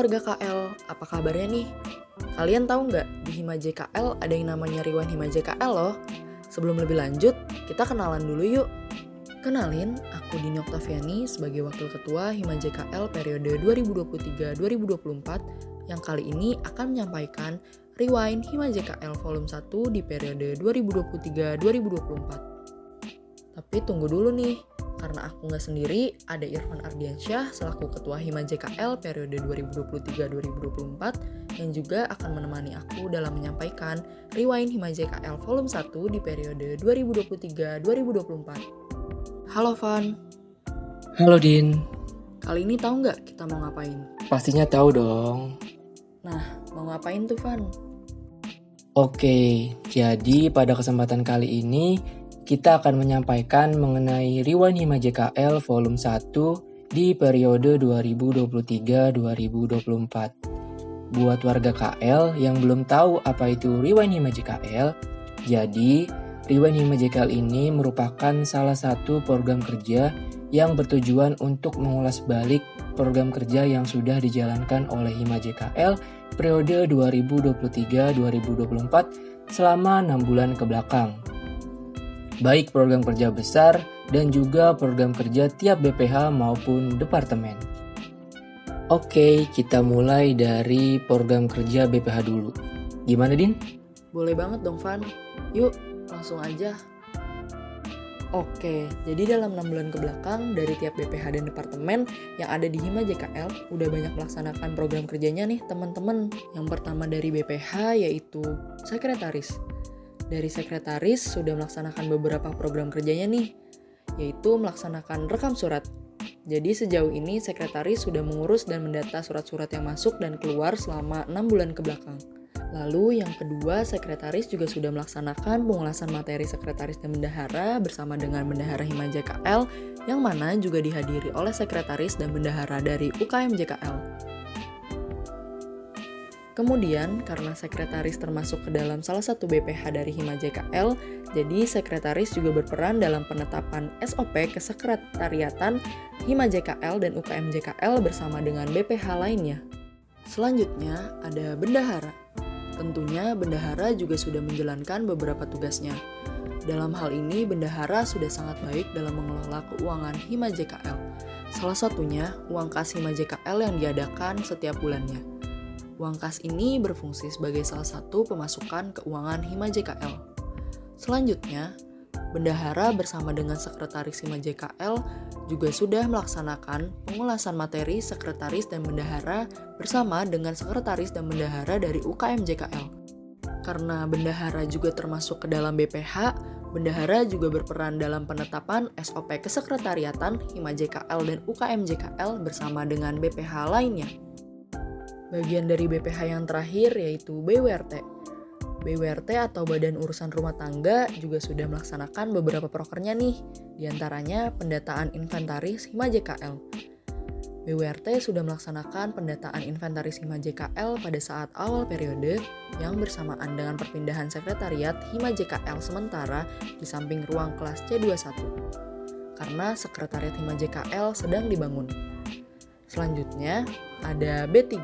warga KL, apa kabarnya nih? Kalian tahu nggak, di Hima JKL ada yang namanya Rewind Hima JKL loh. Sebelum lebih lanjut, kita kenalan dulu yuk. Kenalin, aku Dini Oktaviani sebagai Wakil Ketua Hima JKL periode 2023-2024 yang kali ini akan menyampaikan Rewind Hima JKL Volume 1 di periode 2023-2024. Tapi tunggu dulu nih, karena aku nggak sendiri, ada Irfan Ardiansyah selaku Ketua Hima JKL periode 2023-2024 yang juga akan menemani aku dalam menyampaikan Rewind Hima JKL Volume 1 di periode 2023-2024. Halo Van. Halo Din. Kali ini tahu nggak kita mau ngapain? Pastinya tahu dong. Nah, mau ngapain tuh Van? Oke, jadi pada kesempatan kali ini kita akan menyampaikan mengenai Rewind Hima JKL Volume 1 di periode 2023-2024. Buat warga KL yang belum tahu apa itu Rewind Hima JKL, jadi Rewind Hima JKL ini merupakan salah satu program kerja yang bertujuan untuk mengulas balik program kerja yang sudah dijalankan oleh Hima JKL periode 2023-2024 selama 6 bulan ke belakang. Baik program kerja besar dan juga program kerja tiap BPH maupun departemen. Oke, kita mulai dari program kerja BPH dulu. Gimana Din? Boleh banget dong Van. Yuk, langsung aja. Oke, jadi dalam 6 bulan ke belakang dari tiap BPH dan departemen yang ada di Hima JKL udah banyak melaksanakan program kerjanya nih teman-teman. Yang pertama dari BPH yaitu sekretaris. Dari sekretaris sudah melaksanakan beberapa program kerjanya nih, yaitu melaksanakan rekam surat. Jadi sejauh ini sekretaris sudah mengurus dan mendata surat-surat yang masuk dan keluar selama 6 bulan ke belakang. Lalu yang kedua, sekretaris juga sudah melaksanakan pengulasan materi sekretaris dan bendahara bersama dengan bendahara Hima JKL yang mana juga dihadiri oleh sekretaris dan bendahara dari UKM JKL. Kemudian, karena sekretaris termasuk ke dalam salah satu BPH dari Hima JKL, jadi sekretaris juga berperan dalam penetapan SOP kesekretariatan Hima JKL dan UKM JKL bersama dengan BPH lainnya. Selanjutnya, ada bendahara. Tentunya bendahara juga sudah menjalankan beberapa tugasnya. Dalam hal ini, bendahara sudah sangat baik dalam mengelola keuangan Hima JKL. Salah satunya, uang kas Hima JKL yang diadakan setiap bulannya. Uang kas ini berfungsi sebagai salah satu pemasukan keuangan Hima JKL. Selanjutnya, bendahara bersama dengan sekretaris Hima JKL juga sudah melaksanakan pengulasan materi sekretaris dan bendahara bersama dengan sekretaris dan bendahara dari UKM JKL. Karena bendahara juga termasuk ke dalam BPH, bendahara juga berperan dalam penetapan SOP kesekretariatan Hima JKL dan UKM JKL bersama dengan BPH lainnya. Bagian dari BPH yang terakhir yaitu BWRT. BWRT atau Badan Urusan Rumah Tangga juga sudah melaksanakan beberapa prokernya nih, diantaranya pendataan inventaris Hima JKL. BWRT sudah melaksanakan pendataan inventaris Hima JKL pada saat awal periode yang bersamaan dengan perpindahan sekretariat Hima JKL sementara di samping ruang kelas C21 karena sekretariat Hima JKL sedang dibangun. Selanjutnya ada B3.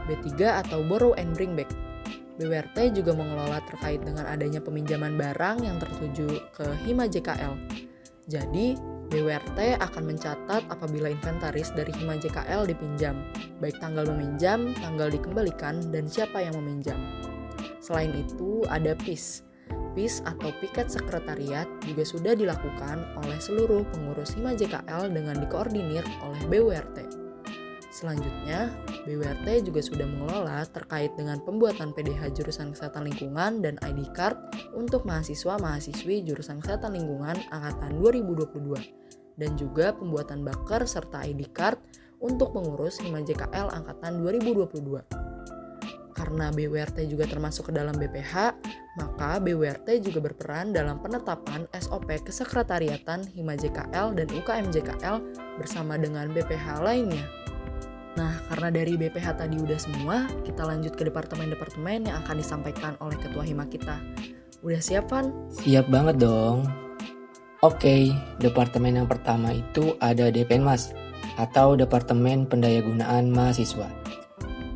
B3 atau Borrow and Bring Back. BWRT juga mengelola terkait dengan adanya peminjaman barang yang tertuju ke Hima JKL. Jadi, BWRT akan mencatat apabila inventaris dari Hima JKL dipinjam, baik tanggal meminjam, tanggal dikembalikan, dan siapa yang meminjam. Selain itu, ada PIS. PIS atau Piket Sekretariat juga sudah dilakukan oleh seluruh pengurus Hima JKL dengan dikoordinir oleh BWRT. Selanjutnya, BWRT juga sudah mengelola terkait dengan pembuatan PDH jurusan Kesehatan Lingkungan dan ID Card untuk mahasiswa-mahasiswi jurusan Kesehatan Lingkungan angkatan 2022 dan juga pembuatan Baker serta ID Card untuk pengurus Hima JKL angkatan 2022. Karena BWRT juga termasuk ke dalam BPH, maka BWRT juga berperan dalam penetapan SOP kesekretariatan Hima JKL dan UKM JKL bersama dengan BPH lainnya. Nah, karena dari BPH tadi udah semua, kita lanjut ke departemen-departemen yang akan disampaikan oleh Ketua Hima kita. Udah siap, Van? Siap banget dong. Oke, departemen yang pertama itu ada DPN Mas. atau Departemen Pendayagunaan Mahasiswa.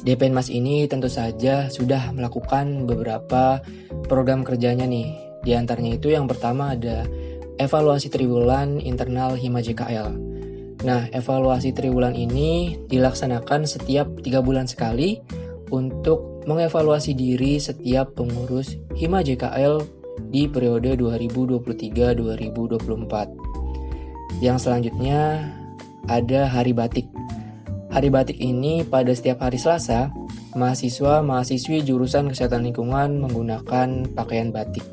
DPNMAS ini tentu saja sudah melakukan beberapa program kerjanya nih. Di antaranya itu yang pertama ada evaluasi triwulan internal Hima JKL. Nah, evaluasi triwulan ini dilaksanakan setiap 3 bulan sekali untuk mengevaluasi diri setiap pengurus Hima JKL di periode 2023-2024. Yang selanjutnya ada Hari Batik. Hari Batik ini pada setiap hari Selasa, mahasiswa-mahasiswi jurusan Kesehatan Lingkungan menggunakan pakaian batik.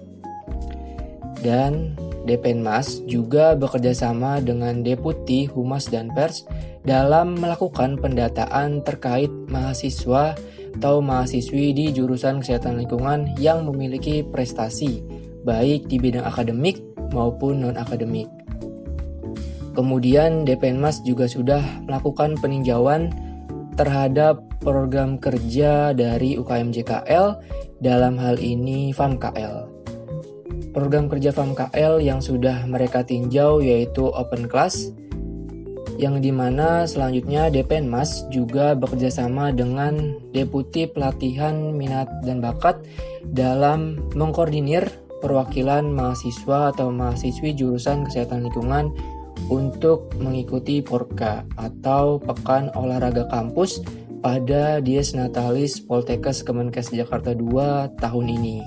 Dan DPNMAS juga bekerja sama dengan Deputi Humas dan Pers dalam melakukan pendataan terkait mahasiswa atau mahasiswi di jurusan Kesehatan Lingkungan yang memiliki prestasi baik di bidang akademik maupun non-akademik. Kemudian DPNMAS juga sudah melakukan peninjauan terhadap program kerja dari UKM JKL, dalam hal ini FAMKL. Program kerja FAMKL yang sudah mereka tinjau yaitu Open Class, yang dimana selanjutnya DPNMAS juga bekerjasama dengan Deputi Pelatihan Minat dan Bakat dalam mengkoordinir perwakilan mahasiswa atau mahasiswi jurusan Kesehatan Lingkungan untuk mengikuti PORKA atau Pekan Olahraga Kampus pada Dies Natalis Poltekkes Kemenkes Jakarta 2 tahun ini.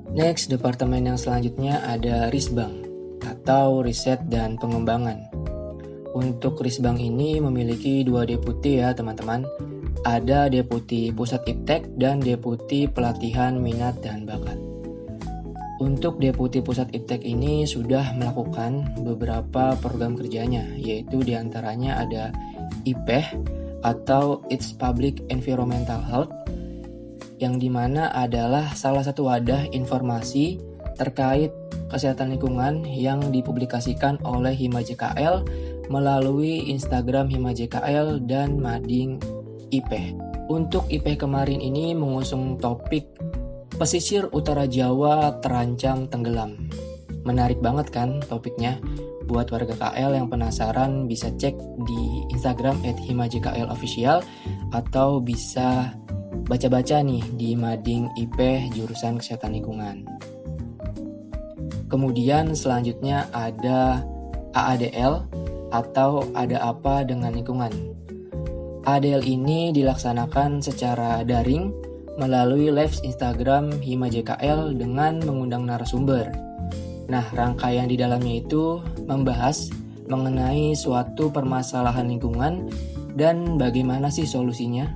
Next, departemen yang selanjutnya ada Risbang atau Riset dan Pengembangan. Untuk Risbang ini memiliki 2 deputi ya teman-teman. Ada Deputi Pusat Iptek dan Deputi Pelatihan Minat dan Bakat. Untuk Deputi Pusat Iptek ini sudah melakukan beberapa program kerjanya, yaitu diantaranya ada IPEH atau Its Public Environmental Health, yang dimana adalah salah satu wadah informasi terkait kesehatan lingkungan yang dipublikasikan oleh Hima JKL melalui Instagram Hima JKL dan Mading IPEH. Untuk IPEH kemarin ini mengusung topik Pesisir Utara Jawa terancam tenggelam. Menarik banget kan topiknya? Buat warga KL yang penasaran bisa cek di Instagram @himajklofficial atau bisa baca-baca nih di Mading IPEH jurusan Kesehatan Lingkungan. Kemudian selanjutnya ada AADL atau Ada Apa Dengan Lingkungan. AADL ini dilaksanakan secara daring melalui live Instagram Hima JKL dengan mengundang narasumber. Nah, rangkaian di dalamnya itu membahas mengenai suatu permasalahan lingkungan dan bagaimana sih solusinya.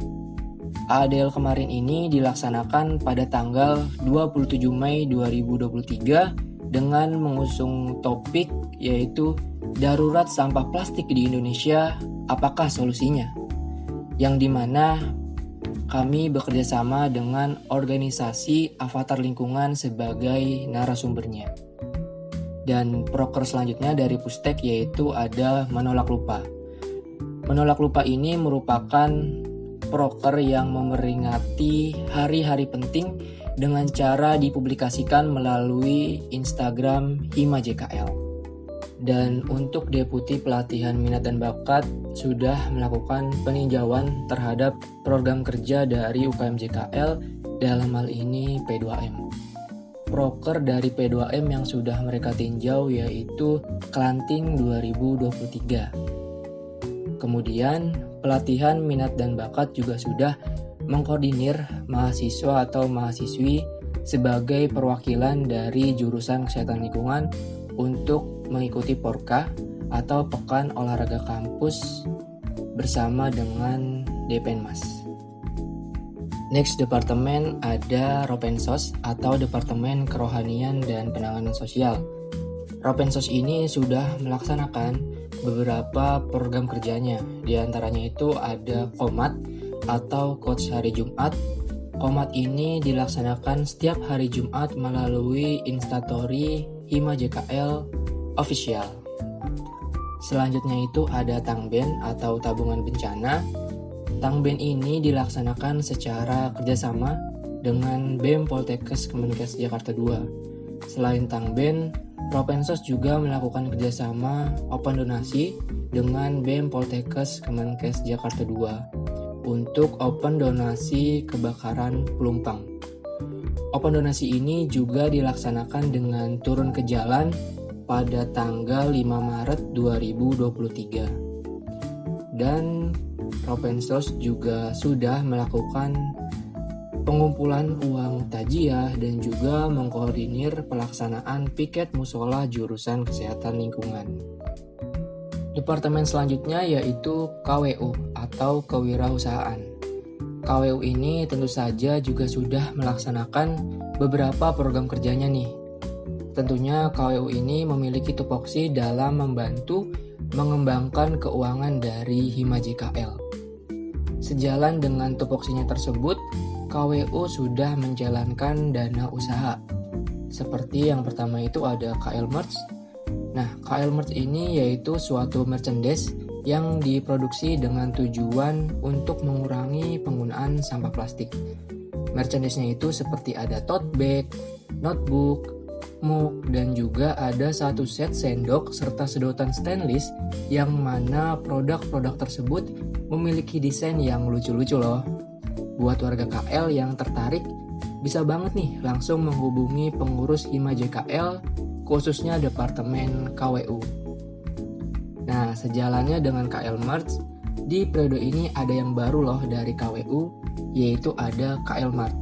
AADL kemarin ini dilaksanakan pada tanggal 27 Mei 2023 dengan mengusung topik yaitu Darurat Sampah Plastik di Indonesia, apakah solusinya? Yang dimana kami bekerjasama dengan organisasi Avatar Lingkungan sebagai narasumbernya. Dan proker selanjutnya dari Pustek yaitu ada Menolak Lupa. Menolak Lupa ini merupakan proker yang memperingati hari-hari penting dengan cara dipublikasikan melalui Instagram Hima JKL. Dan untuk Deputi Pelatihan Minat dan Bakat sudah melakukan peninjauan terhadap program kerja dari UKM JKL, dalam hal ini P2M. Proker dari P2M yang sudah mereka tinjau yaitu Kelanting 2023. Kemudian pelatihan minat dan bakat juga sudah mengkoordinir mahasiswa atau mahasiswi sebagai perwakilan dari jurusan Kesehatan Lingkungan untuk mengikuti PORKA atau Pekan Olahraga Kampus bersama dengan DPNMAS. Next departemen ada Ropensos atau Departemen Kerohanian dan Penanganan Sosial. Ropensos ini sudah melaksanakan beberapa program kerjanya. Di antaranya itu ada Komat atau Coach Hari Jumat. Komat ini dilaksanakan setiap hari Jumat melalui Instastory Hima JKL Official. Selanjutnya itu ada Tangben atau Tabungan Bencana. Tangben ini dilaksanakan secara kerjasama dengan BEM Poltekkes Kemenkes Jakarta 2. Selain Tangben, Propensos juga melakukan kerjasama open donasi dengan BEM Poltekkes Kemenkes Jakarta II untuk open donasi kebakaran Pelumpang. Open donasi ini juga dilaksanakan dengan turun ke jalan pada tanggal 5 Maret 2023. Dan Propensos juga sudah melakukan pengumpulan uang takjiah dan juga mengkoordinir pelaksanaan piket musola jurusan kesehatan lingkungan. Departemen selanjutnya yaitu KWU atau kewirausahaan. KWU ini tentu saja juga sudah melaksanakan beberapa program kerjanya nih. Tentunya KWU ini memiliki tupoksi dalam membantu mengembangkan keuangan dari Hima JKL. Sejalan dengan tupoksinya tersebut, KWU sudah menjalankan dana usaha. Seperti yang pertama itu ada KL Merch. Nah, KL Merch ini yaitu suatu merchandise yang diproduksi dengan tujuan untuk mengurangi penggunaan sampah plastik. Merchandise-nya itu seperti ada tote bag, notebook, mug, dan juga ada satu set sendok serta sedotan stainless yang mana produk-produk tersebut memiliki desain yang lucu-lucu loh. Buat warga KL yang tertarik, bisa banget nih langsung menghubungi pengurus Hima JKL, khususnya Departemen KWU. Nah, sejalannya dengan KL Merch, di periode ini ada yang baru loh dari KWU, yaitu ada KL Mart.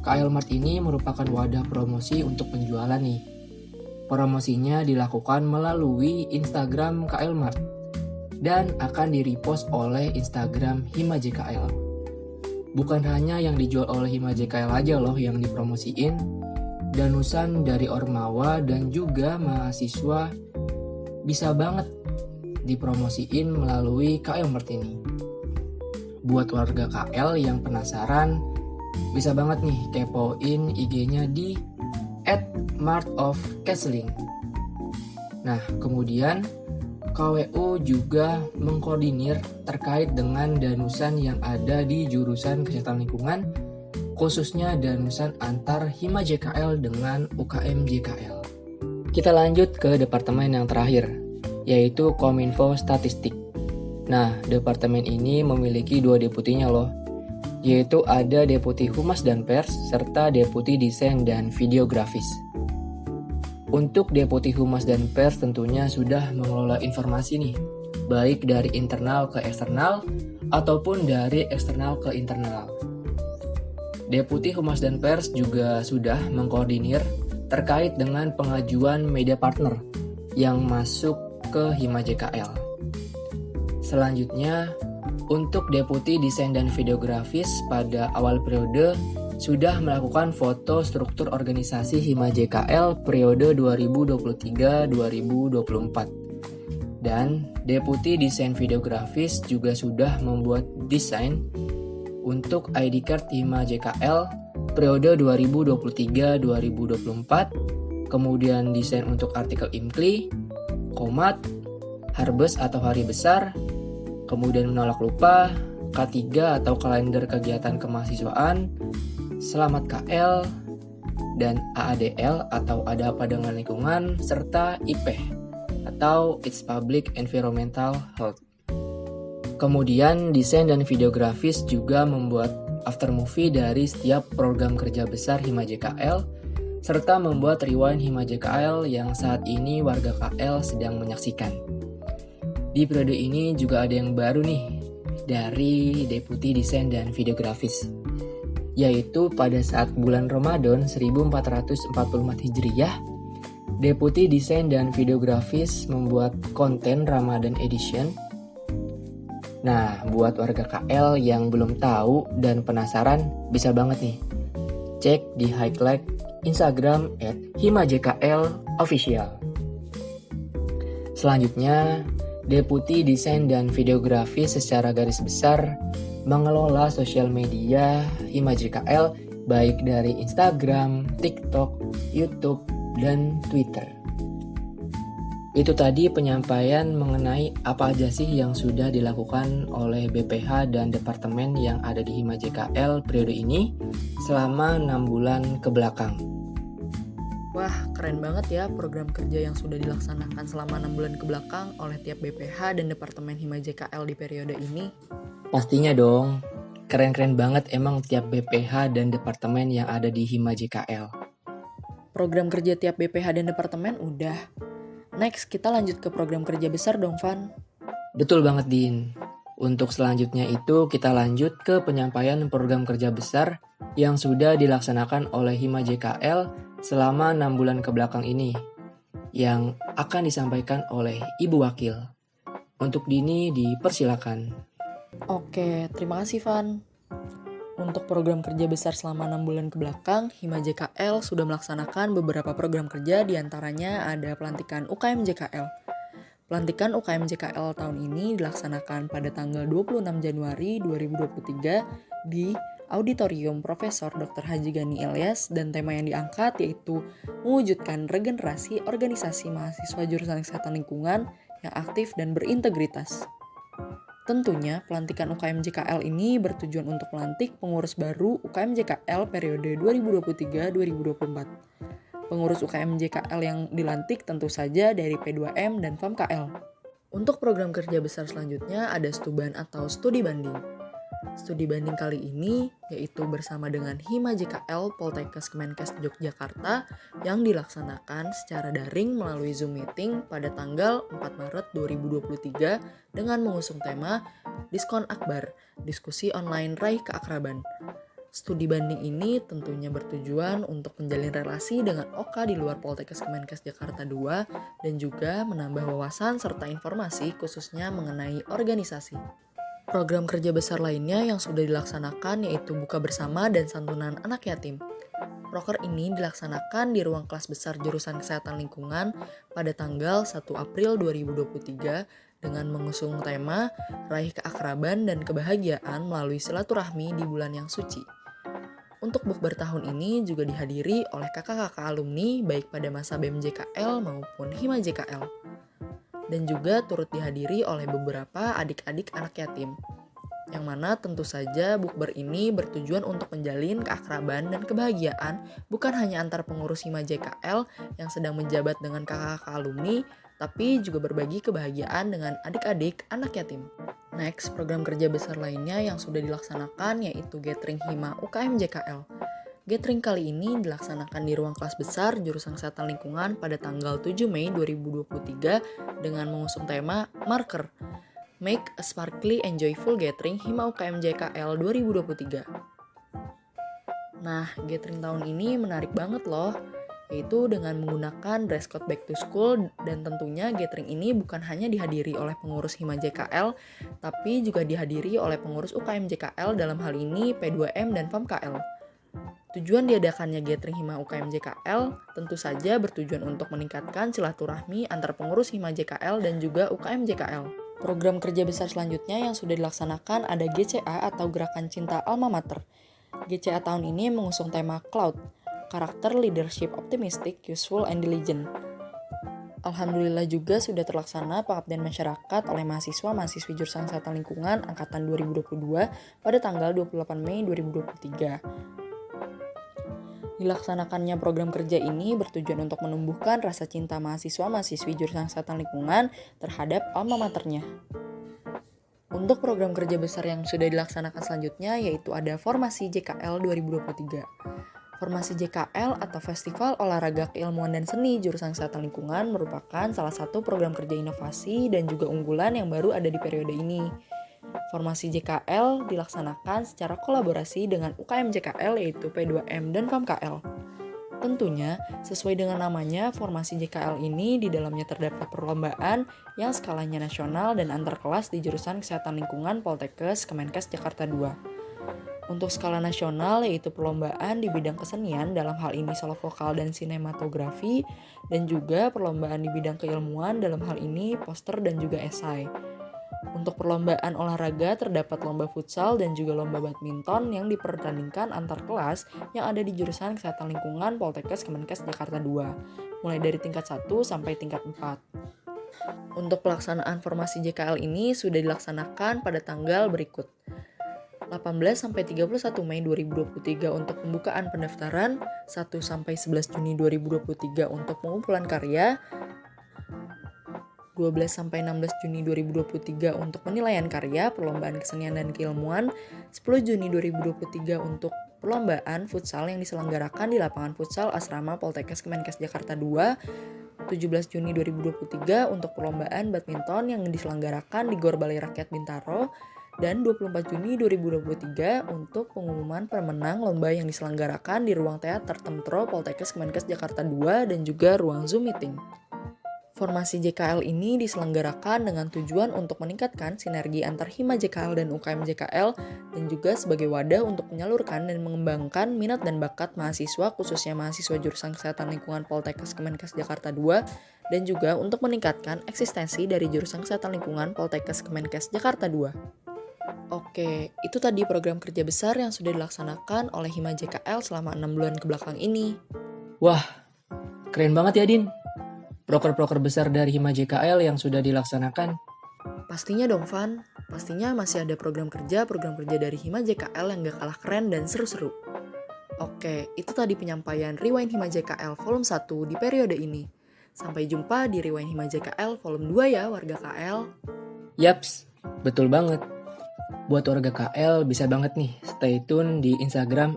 KL Mart ini merupakan wadah promosi untuk penjualan nih. Promosinya dilakukan melalui Instagram KL Mart dan akan di-repost oleh Instagram Hima JKL. Bukan hanya yang dijual oleh Hima JKL aja loh yang dipromosiin, danusan dari Ormawa dan juga mahasiswa bisa banget dipromosiin melalui KL Mart ini. Buat warga KL yang penasaran, bisa banget nih kepoin IG-nya di @martofcastling. Nah, kemudian KWU juga mengkoordinir terkait dengan danusan yang ada di jurusan kesehatan lingkungan, khususnya danusan antar Hima JKL dengan UKM JKL. Kita lanjut ke departemen yang terakhir, yaitu Kominfo Statistik. Nah, departemen ini memiliki 2 deputinya loh, yaitu ada Deputi Humas dan Pers serta Deputi Desain dan Videografis. Untuk Deputi Humas dan Pers tentunya sudah mengelola informasi nih, baik dari internal ke eksternal ataupun dari eksternal ke internal. Deputi Humas dan Pers juga sudah mengkoordinir terkait dengan pengajuan media partner yang masuk ke Hima JKL. Selanjutnya, untuk Deputi Desain dan Videografis pada awal periode sudah melakukan foto struktur organisasi Hima JKL periode 2023-2024. Dan Deputi Desain Videografis juga sudah membuat desain untuk ID card Hima JKL periode 2023-2024, kemudian desain untuk artikel IMCLI, Komat, Harbes atau Hari Besar, kemudian Menolak Lupa, K3 atau Kalender Kegiatan Kemahasiswaan, Selamat KL, dan AADL atau Ada Apa Dengan Lingkungan, serta IPEH atau It's Public Environmental Health. Kemudian desain dan videografis juga membuat aftermovie dari setiap program kerja besar Hima JKL, serta membuat rewind Hima JKL yang saat ini warga KL sedang menyaksikan. Di periode ini juga ada yang baru nih dari Deputi Desain dan Videografis, yaitu pada saat bulan Ramadan 1444 Hijriyah, Deputi Desain dan Videografis membuat konten Ramadan Edition. Nah, buat warga KL yang belum tahu dan penasaran, bisa banget nih cek di highlight Instagram @himajkl_official. Selanjutnya, Deputi Desain dan Videografi secara garis besar mengelola sosial media Hima JKL baik dari Instagram, TikTok, YouTube, dan Twitter. Itu tadi penyampaian mengenai apa aja sih yang sudah dilakukan oleh BPH dan departemen yang ada di Hima JKL periode ini selama 6 bulan ke belakang. Wah, keren banget ya program kerja yang sudah dilaksanakan selama 6 bulan kebelakang oleh tiap BPH dan Departemen Hima JKL di periode ini. Pastinya dong, keren-keren banget emang tiap BPH dan departemen yang ada di Hima JKL. Program kerja tiap BPH dan Departemen udah. Next, kita lanjut ke program kerja besar dong, Van. Betul banget, Din. Untuk selanjutnya itu kita lanjut ke penyampaian program kerja besar yang sudah dilaksanakan oleh Hima JKL selama 6 bulan kebelakang ini, yang akan disampaikan oleh Ibu Wakil. Untuk Dini dipersilakan. Oke, terima kasih Van. Untuk program kerja besar selama 6 bulan kebelakang, Hima JKL sudah melaksanakan beberapa program kerja, diantaranya ada pelantikan UKM JKL. Pelantikan UKM JKL tahun ini dilaksanakan pada tanggal 26 Januari 2023 di Auditorium Profesor Dr. Haji Gani Ilyas, dan tema yang diangkat yaitu mewujudkan regenerasi organisasi mahasiswa jurusan kesehatan lingkungan yang aktif dan berintegritas. Tentunya pelantikan UKM JKL ini bertujuan untuk melantik pengurus baru UKM JKL periode 2023-2024. Pengurus UKM JKL yang dilantik tentu saja dari P2M dan FAMKL. Untuk program kerja besar selanjutnya ada Stuban atau studi banding. Studi banding kali ini yaitu bersama dengan Hima JKL Poltekkes Kemenkes Yogyakarta yang dilaksanakan secara daring melalui Zoom meeting pada tanggal 4 Maret 2023 dengan mengusung tema Diskon Akbar, Diskusi Online Raih Keakraban. Studi banding ini tentunya bertujuan untuk menjalin relasi dengan OKA di luar Poltekkes Kemenkes Jakarta II dan juga menambah wawasan serta informasi khususnya mengenai organisasi. Program kerja besar lainnya yang sudah dilaksanakan yaitu buka bersama dan santunan anak yatim. Proker ini dilaksanakan di ruang kelas besar jurusan kesehatan lingkungan pada tanggal 1 April 2023 dengan mengusung tema Raih Keakraban dan Kebahagiaan melalui silaturahmi di bulan yang suci. Untuk bukber tahun ini juga dihadiri oleh kakak-kakak alumni baik pada masa BEM JKL maupun Hima JKL. Dan juga turut dihadiri oleh beberapa adik-adik anak yatim. Yang mana tentu saja bukber ini bertujuan untuk menjalin keakraban dan kebahagiaan bukan hanya antar pengurus Hima JKL yang sedang menjabat dengan kakak-kakak alumni, tapi juga berbagi kebahagiaan dengan adik-adik anak yatim. Next, program kerja besar lainnya yang sudah dilaksanakan yaitu Gathering Hima UKM JKL. Gathering kali ini dilaksanakan di ruang kelas besar jurusan kesehatan lingkungan pada tanggal 7 Mei 2023 dengan mengusung tema Marker. Make a Sparkly and Joyful Gathering Hima UKM JKL 2023. Nah, gathering tahun ini menarik banget loh, yaitu dengan menggunakan dress code back to school, dan tentunya gathering ini bukan hanya dihadiri oleh pengurus Hima JKL, tapi juga dihadiri oleh pengurus UKM JKL dalam hal ini P2M dan FAMKL. Tujuan diadakannya gathering Hima UKM JKL tentu saja bertujuan untuk meningkatkan silaturahmi antar pengurus Hima JKL dan juga UKM JKL. Program kerja besar selanjutnya yang sudah dilaksanakan ada GCA atau Gerakan Cinta Alma Mater. GCA tahun ini mengusung tema Cloud, Karakter Leadership Optimistic, Useful, and Diligent. Alhamdulillah juga sudah terlaksana pengabdian masyarakat oleh mahasiswa-mahasiswi jurusan kesehatan lingkungan angkatan 2022 pada tanggal 28 Mei 2023. Dilaksanakannya program kerja ini bertujuan untuk menumbuhkan rasa cinta mahasiswa-mahasiswi jurusan kesehatan lingkungan terhadap alma maternya. Untuk program kerja besar yang sudah dilaksanakan selanjutnya yaitu ada Formasi JKL 2023. Formasi JKL atau Festival Olahraga Keilmuan dan Seni jurusan kesehatan lingkungan merupakan salah satu program kerja inovasi dan juga unggulan yang baru ada di periode ini. Formasi JKL dilaksanakan secara kolaborasi dengan UKM JKL yaitu P2M dan FAMKL. Tentunya, sesuai dengan namanya, Formasi JKL ini di dalamnya terdapat perlombaan yang skalanya nasional dan antar kelas di jurusan Kesehatan Lingkungan Poltekkes Kemenkes Jakarta II. Untuk skala nasional yaitu perlombaan di bidang kesenian dalam hal ini solo vokal dan sinematografi, dan juga perlombaan di bidang keilmuan dalam hal ini poster dan juga esai. Untuk perlombaan olahraga terdapat lomba futsal dan juga lomba badminton yang dipertandingkan antar kelas yang ada di jurusan Kesehatan Lingkungan Poltekkes Kemenkes Jakarta II, mulai dari tingkat 1 sampai tingkat 4. Untuk pelaksanaan formasi JKL ini sudah dilaksanakan pada tanggal berikut. 18-31 Mei 2023 untuk pembukaan pendaftaran, 1-11 Juni 2023 untuk pengumpulan karya, 12-16 Juni 2023 untuk penilaian karya, perlombaan kesenian dan keilmuan, 10 Juni 2023 untuk perlombaan futsal yang diselenggarakan di lapangan futsal Asrama Poltekkes Kemenkes Jakarta 2, 17 Juni 2023 untuk perlombaan badminton yang diselenggarakan di Gor Balai Rakyat Bintaro, dan 24 Juni 2023 untuk pengumuman pemenang lomba yang diselenggarakan di Ruang Teater Tentro Poltekkes Kemenkes Jakarta 2 dan juga ruang Zoom meeting. Formasi JKL ini diselenggarakan dengan tujuan untuk meningkatkan sinergi antar Hima JKL dan UKM JKL dan juga sebagai wadah untuk menyalurkan dan mengembangkan minat dan bakat mahasiswa khususnya mahasiswa jurusan Kesehatan Lingkungan Poltekkes Kemenkes Jakarta 2 dan juga untuk meningkatkan eksistensi dari jurusan Kesehatan Lingkungan Poltekkes Kemenkes Jakarta 2. Oke, itu tadi program kerja besar yang sudah dilaksanakan oleh Hima JKL selama 6 bulan kebelakang ini. Wah, keren banget ya Din. Proker-proker besar dari Hima JKL yang sudah dilaksanakan. Pastinya dong, Van. Pastinya masih ada program kerja dari Hima JKL yang gak kalah keren dan seru-seru. Oke, itu tadi penyampaian Rewind Hima JKL volume 1 di periode ini. Sampai jumpa di Rewind Hima JKL volume 2 ya, warga KL. Yaps, betul banget. Buat warga KL bisa banget nih stay tune di Instagram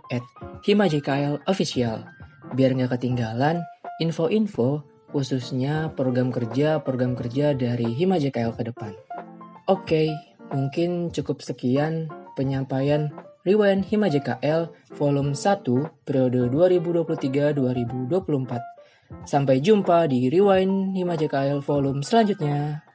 @HimaJKLOfficial biar nggak ketinggalan info-info khususnya program kerja dari Hima JKL ke depan. Oke, mungkin cukup sekian penyampaian Rewind Hima JKL volume 1 periode 2023-2024. Sampai jumpa di Rewind Hima JKL volume selanjutnya.